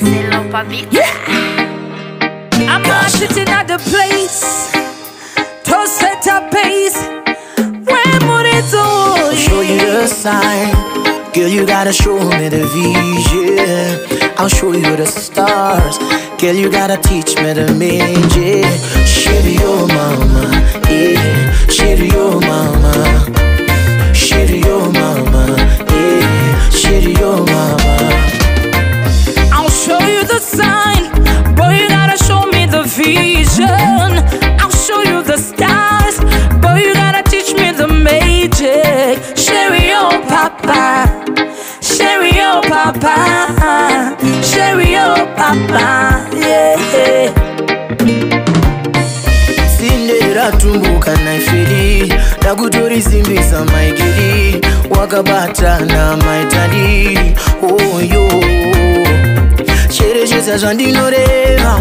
Marcelo Pavita. Yeah. I'm not sitting at the place to set a pace. I'll show you the sign. Girl, you gotta show me the vision. I'll show you the stars. Girl, you gotta teach me the magic. Share your mama, yeah. Share your mama. Share your mama, yeah. Share your mama. I'll show you the sign. Boy, you gotta show me the vision. I'll show you the stars. Boy, you gotta teach me the magic. Share your papa. Share your papa. Share your papa, yeah. Sindera tumbuka na ifili Dagutori zimbisa maigili Wakabata na maitali Oh yo Sherejeza jandinoreva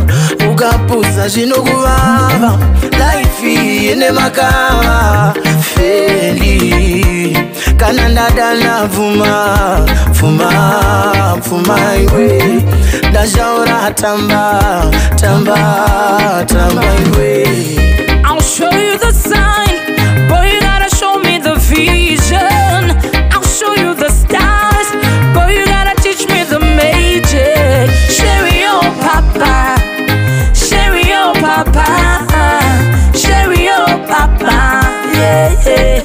Ukapusa jinokuvava Laifi ene makava Feli Kananda na fuma Fuma, fuma iwe Dajaura tamba, tamba, tamba iwe. I'll show you the sign. Boy, you gotta show me the vision. I'll show you the stars. Boy, you gotta teach me the magic. Share your papa. Share your papa. Share your papa. Yeah.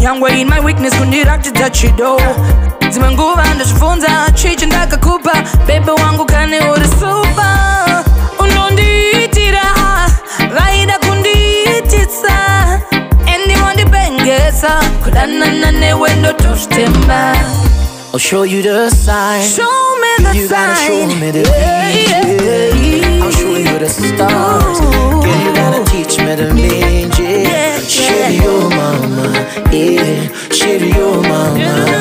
Yangwe in my weakness kundirakita chido Zime nguva ndachifunza chichi ndakakupa Bebe wangu kane uri super Unondiitira Vaida kundiitisa Endi wandibengesa Kudanana newe ndo tushtemba I'll show you the sign. Show me the you sign. Gotta show me the vision. I'll show you the stars. Girl, you gotta teach me the magic. Share your mama, yeah. Share your mama.